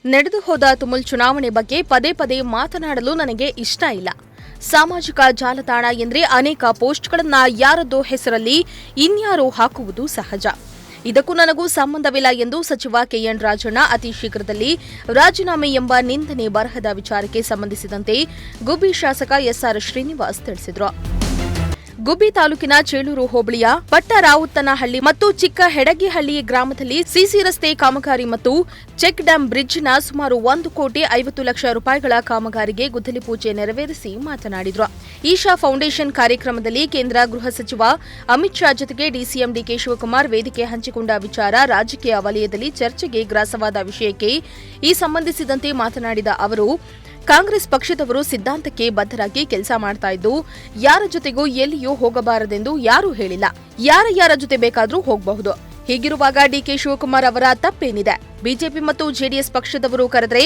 ನಡೆದು ಹೋದ ತುಮುಲ್ ಚುನಾವಣೆ ಬಗ್ಗೆ ಪದೇ ಪದೇ ಮಾತನಾಡಲು ನನಗೆ ಇಷ್ಟ ಇಲ್ಲ. ಸಾಮಾಜಿಕ ಜಾಲತಾಣ ಎಂದರೆ ಅನೇಕ ಪೋಸ್ಟ್ಗಳನ್ನ ಯಾರದ್ದೋ ಹೆಸರಲ್ಲಿ ಇನ್ಯಾರೋ ಹಾಕುವುದು ಸಹಜ. ಇದಕ್ಕೂ ನನಗೂ ಸಂಬಂಧವಿಲ್ಲ ಎಂದು ಸಚಿವ ಕೆಎನ್ ರಾಜಣ್ಣ ಅತಿ ಶೀಘ್ರದಲ್ಲಿ ರಾಜೀನಾಮೆ ಎಂಬ ನಿಂದನೆ ಬರಹದ ವಿಚಾರಕ್ಕೆ ಸಂಬಂಧಿಸಿದಂತೆ ಗುಬ್ಬಿ ಶಾಸಕ ಎಸ್ಆರ್ ಶ್ರೀನಿವಾಸ್ ತಿಳಿಸಿದರು. ಗುಬ್ಬಿ ತಾಲೂಕಿನ ಚೇಳೂರು ಹೋಬಳಿಯ ಪಟ್ಟರಾವುತ್ತನಹಳ್ಳಿ ಮತ್ತು ಚಿಕ್ಕ ಹೆಡಗಿಹಳ್ಳಿ ಗ್ರಾಮದಲ್ಲಿ ಸಿಸಿ ರಸ್ತೆ ಕಾಮಗಾರಿ ಮತ್ತು ಚೆಕ್ ಡ್ಯಾಂ ಬ್ರಿಡ್ಜ್ನ ಸುಮಾರು 1,50,00,000 ರೂಪಾಯಿಗಳ ಕಾಮಗಾರಿಗೆ ಗುದ್ದಲಿ ಪೂಜೆ ನೆರವೇರಿಸಿ ಮಾತನಾಡಿದರು. ಈಶಾ ಫೌಂಡೇಶನ್ ಕಾರ್ಯಕ್ರಮದಲ್ಲಿ ಕೇಂದ್ರ ಗೃಹ ಸಚಿವ ಅಮಿತ್ ಶಾ ಜೊತೆಗೆ ಡಿಸಿಎಂ ಡಿಕೆ ಶಿವಕುಮಾರ್ ವೇದಿಕೆ ಹಂಚಿಕೊಂಡ ವಿಚಾರ ರಾಜಕೀಯ ವಲಯದಲ್ಲಿ ಚರ್ಚೆಗೆ ಗ್ರಾಸವಾದ ವಿಷಯಕ್ಕೆ ಈ ಸಂಬಂಧಿಸಿದಂತೆ ಮಾತನಾಡಿದ ಅವರು, ಕಾಂಗ್ರೆಸ್ ಪಕ್ಷದವರು ಸಿದ್ಧಾಂತಕ್ಕೆ ಬದ್ಧರಾಗಿ ಕೆಲಸ ಮಾಡ್ತಾ ಇದ್ದು ಯಾರ ಜೊತೆಗೂ ಎಲ್ಲಿಯೂ ಹೋಗಬಾರದೆಂದು ಯಾರೂ ಹೇಳಿಲ್ಲ. ಯಾರ ಜೊತೆ ಬೇಕಾದರೂ ಹೋಗಬಹುದು. ಹೀಗಿರುವಾಗ ಡಿಕೆ ಶಿವಕುಮಾರ್ ಅವರ ತಪ್ಪೇನಿದೆ? ಬಿಜೆಪಿ ಮತ್ತು ಜೆಡಿಎಸ್ ಪಕ್ಷದವರು ಕರೆದರೆ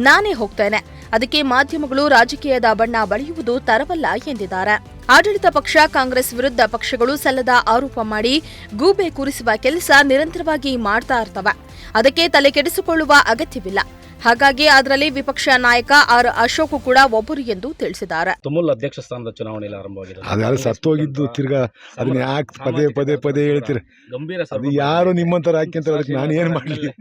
ನಾನೇ ಹೋಗ್ತೇನೆ. ಅದಕ್ಕೆ ಮಾಧ್ಯಮಗಳು ರಾಜಕೀಯದ ಬಣ್ಣ ಬಳಿಯುವುದು ತರವಲ್ಲ ಎಂದಿದ್ದಾರೆ. ಆಡಳಿತ ಪಕ್ಷ ಕಾಂಗ್ರೆಸ್ ವಿರುದ್ಧ ಪಕ್ಷಗಳು ಸಲ್ಲದ ಆರೋಪ ಮಾಡಿ ಗೂಬೆ ಕೂರಿಸುವ ಕೆಲಸ ನಿರಂತರವಾಗಿ ಮಾಡ್ತಾ ಇರ್ತವೆ. ಅದಕ್ಕೆ ತಲೆ ಕೆಡಿಸಿಕೊಳ್ಳುವ ಅಗತ್ಯವಿಲ್ಲ. ಹಾಗಾಗಿ ಅದರಲ್ಲಿ ವಿಪಕ್ಷ ನಾಯಕ ಆರ್ ಅಶೋಕ್ ಕೂಡ ಒಬ್ಬರು ಎಂದು ತಿಳಿಸಿದ್ದಾರೆ. ತುಮುಲ್ ಅಧ್ಯಕ್ಷ ಸ್ಥಾನದ ಚುನಾವಣೆಯಲ್ಲಿ ಆರಂಭವಾಗಿದೆ. ಅದ್ಯಾರು ಸತ್ತೋಗಿದ್ದು ತಿರ್ಗಾ ಅದನ್ನ ಯಾಕೆ ಪದೇ ಹೇಳ್ತೀರ? ಗಂಭೀರ ಅದು ಯಾರು ನಿಮ್ಮಂತರ ಹಾಕ್ಯಂತಾರೆ, ಅದಕ್ಕೆ ನಾನು ಏನು ಮಾಡಲಿ?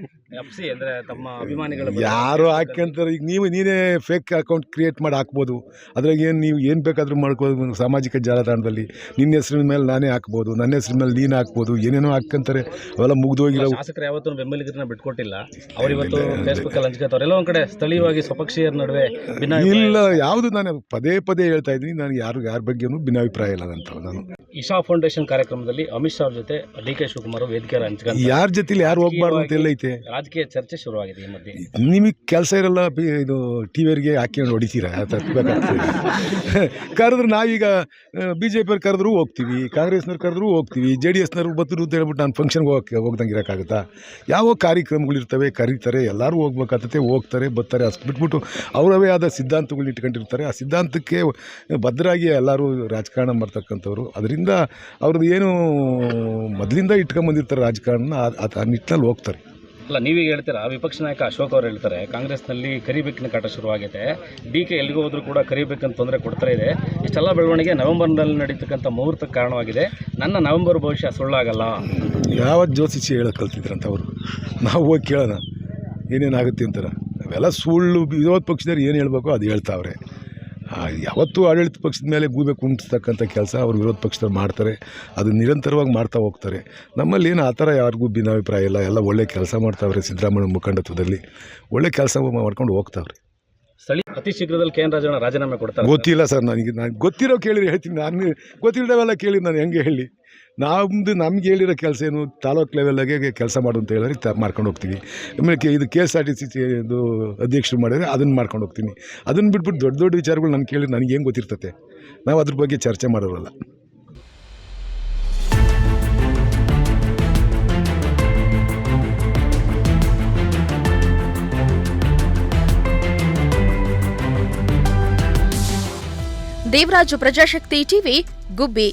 ಅಂದ್ರೆ ತಮ್ಮ ಅಭಿಮಾನಿಗಳು ಯಾರು ಹಾಕ್ಯಂತಾರೆ. ಈಗ ನೀನೇ ಫೇಕ್ ಅಕೌಂಟ್ ಕ್ರಿಯೇಟ್ ಮಾಡಿ ಹಾಕ್ಬೋದು. ಅದ್ರಾಗ ನೀವು ಏನು ಬೇಕಾದ್ರೂ ಮಾಡ್ಕೋಬೋದು. ಸಾಮಾಜಿಕ ಜಾಲತಾಣದಲ್ಲಿ ನಿನ್ನ ಹೆಸರಿನ ಮೇಲೆ ನಾನೇ ಹಾಕ್ಬೋದು, ನನ್ನ ಹೆಸರಿನ ಮೇಲೆ ನೀನು ಹಾಕ್ಬೋದು, ಏನೇನೋ ಹಾಕ್ಯಂತಾರೆ. ಅವೆಲ್ಲ ಮುಗ್ದೋಗಿರೋ ಶಾಸಕರು ಯಾವತ್ತೂ ಬೆಂಬಲಿಗರನ್ನ ಬಿಟ್ಕೊಟ್ಟಿಲ್ಲ. ಅವರಿವತ್ತು ಫೇಸ್ಬುಕ್ ಅಲ್ಲಿ ಹಂಚ್ಕೊತಾರೆ. ಎಲ್ಲ ಒಂದ್ ಕಡೆ ಸ್ಥಳೀಯವಾಗಿ ಸ್ವಪಕ್ಷೀಯರ ನಡುವೆ ಇಲ್ಲ, ಯಾವುದು ನಾನು ಪದೇ ಹೇಳ್ತಾ ಇದ್ದೀನಿ. ನಾನು ಯಾರ ಬಗ್ಗೆನೂ ಭಿನ್ನಾಭಿಪ್ರಾಯ ಇಲ್ಲ ಅಂತ. ನಾನು ಇಶಾ ಫೌಂಡೇಶನ್ ಕಾರ್ಯಕ್ರಮದಲ್ಲಿ ಅಮಿತ್ ಶಾ ಜೊತೆ ಡಿಕೆ ಶಿವಕುಮಾರ್ ವೇದಿಕೆ ಹಂಚ್ಕೊಂಡು ಯಾರ ಜೊತೆಲಿ ಯಾರು ಹೋಗ್ಬಾರ್ದು ಅಂತ ಎಲ್ಲ ಐತೆ. ರಾಜಕೀಯ ಚರ್ಚೆ ಶುರುವಾಗಿದೆ. ಈ ಮಧ್ಯೆ ನಿಮಗೆ ಕೆಲಸ ಇರಲ್ಲ, ಇದು ಟಿವಿಯವರಿಗೆ ಹಾಕೊಂಡು ಹೊಡಿತೀರಾ? ಕರೆದ್ರೆ ನಾವೀಗ ಬಿಜೆಪಿಯವ್ರು ಕರೆದ್ರೂ ಹೋಗ್ತೀವಿ, ಕಾಂಗ್ರೆಸ್ನವ್ರು ಕರೆದ್ರೂ ಹೋಗ್ತೀವಿ, JDSನವ್ರು ಬತ್ತರು ಅಂತ ಹೇಳ್ಬಿಟ್ಟು ನಾನು ಫಂಕ್ಷನ್ಗೆ ಹೋಗ್ದಂಗೆ ಇರೋಕ್ಕಾಗುತ್ತಾ? ಯಾವ ಕಾರ್ಯಕ್ರಮಗಳಿರ್ತವೆ, ಕರೀತಾರೆ, ಎಲ್ಲರೂ ಹೋಗ್ಬೇಕಾಗ್ತದೆ, ಹೋಗ್ತಾರೆ ಬರ್ತಾರೆ. ಅಷ್ಟು ಬಿಟ್ಬಿಟ್ಟು ಅವರವೇ ಆದ ಸಿದ್ಧಾಂತಗಳು ಇಟ್ಕೊಂಡಿರ್ತಾರೆ. ಆ ಸಿದ್ಧಾಂತಕ್ಕೆ ಬದ್ಧರಾಗಿ ಎಲ್ಲರೂ ರಾಜಕಾರಣ ಮಾಡ್ತಕ್ಕಂಥವ್ರು. ಅದರಿಂದ ಅವ್ರದ್ದು ಏನು ಮೊದಲಿಂದ ಇಟ್ಕೊಂಬಂದಿರ್ತಾರೆ ರಾಜಕಾರಣ, ಆ ನಿಟ್ಟಿನಲ್ಲಿ ಹೋಗ್ತಾರೆ. ಅಲ್ಲ, ನೀವೀಗ ಹೇಳ್ತೀರಾ, ವಿಪಕ್ಷ ನಾಯಕ ಅಶೋಕ್ ಅವರು ಹೇಳ್ತಾರೆ ಕಾಂಗ್ರೆಸ್ನಲ್ಲಿ ಕರಿಬೇಕಿನ ಕಾಟ ಶುರುವಾಗಿದೆ. ಡಿಕೆ ಎಲ್ಲಿಗೆ ಹೋದ್ರೂ ಕೂಡ ಕರಿಬೇಕಂತ ತೊಂದರೆ ಕೊಡ್ತಾ ಇದೆ. ಇಷ್ಟೆಲ್ಲ ಬೆಳವಣಿಗೆ ನವೆಂಬರ್ನಲ್ಲಿ ನಡೀತಕ್ಕಂಥ ಮುಹೂರ್ತಕ್ಕೆ ಕಾರಣವಾಗಿದೆ. ನನ್ನ ನವೆಂಬರ್ ಭವಿಷ್ಯ ಸುಳ್ಳಾಗಲ್ಲ. ಯಾವ ಜ್ಯೋತಿಷಿ ಹೇಳೋಕೆ ಕಲ್ತಿದ್ರಂತ ಅವರು? ನಾವು ಹೋಗಿ ಕೇಳೋಣ ಏನೇನಾಗುತ್ತೆ ಅಂತಾರೆ. ಅವೆಲ್ಲ ಸುಳ್ಳು. ವಿರೋಧ ಪಕ್ಷದವ್ರು ಏನು ಹೇಳಬೇಕು ಅದು ಹೇಳ್ತಾವ್ರೆ. ಯಾವತ್ತೂ ಆಡಳಿತ ಪಕ್ಷದ ಮೇಲೆ ಗೂಬೆ ಕುಂಟಿಸ್ತಕ್ಕಂಥ ಕೆಲಸ ಅವರು ವಿರೋಧ ಪಕ್ಷದವ್ರು ಮಾಡ್ತಾರೆ. ಅದು ನಿರಂತರವಾಗಿ ಮಾಡ್ತಾ ಹೋಗ್ತಾರೆ. ನಮ್ಮಲ್ಲಿ ಏನು ಆ ಥರ ಯಾರಿಗೂ ಭಿನ್ನಾಭಿಪ್ರಾಯ ಇಲ್ಲ. ಎಲ್ಲ ಒಳ್ಳೆ ಕೆಲಸ ಮಾಡ್ತಾವ್ರೆ. ಸಿದ್ದರಾಮಯ್ಯ ಮುಖಂಡತ್ವದಲ್ಲಿ ಒಳ್ಳೆ ಕೆಲಸ ಮಾಡ್ಕೊಂಡು ಹೋಗ್ತಾವ್ರೆ. ಸ್ಥಳೀಯ ಅತಿ ಶೀಘ್ರದಲ್ಲಿ ಕೆಎನ್ ರಾಜಣ್ಣ ರಾಜೀನಾಮೆ ಕೊಡ್ತಾರೆ. ಗೊತ್ತಿಲ್ಲ ಸರ್, ನಾನು ಗೊತ್ತಿರೋ ಕೇಳಿರಿ ಹೇಳ್ತೀನಿ. ನಾನು ಗೊತ್ತಿಲ್ಲದವೆಲ್ಲ ಕೇಳಿ ನಾನು ಹೆಂಗೆ ಹೇಳಿ? ನಮ್ಗೆ ಹೇಳಿರೋ ಕೆಲಸ ಏನು? ತಾಲೂಕು ಲೆವೆಲ್ಲಾಗೆ ಕೆಲಸ ಮಾಡು ಅಂತ ಹೇಳಿದ್ರೆ ಮಾಡ್ಕೊಂಡು ಹೋಗ್ತೀವಿ. ಆಮೇಲೆ ಇದು KSRTC ಇದು ಅಧ್ಯಕ್ಷರು ಮಾಡಿದರೆ ಅದನ್ನು ಮಾಡ್ಕೊಂಡು ಹೋಗ್ತೀನಿ. ಅದನ್ನು ಬಿಟ್ಬಿಟ್ಟು ದೊಡ್ಡ ವಿಚಾರಗಳು ನಾನು ಕೇಳಿ ನನಗೆ ಏನು ಗೊತ್ತಿರ್ತತೆ? ನಾವು ಅದ್ರ ಬಗ್ಗೆ ಚರ್ಚೆ ಮಾಡೋರಲ್ಲ. ದೇವರಾಜು, ಪ್ರಜಾಶಕ್ತಿ ಟಿವಿ, ಗುಬ್ಬಿ.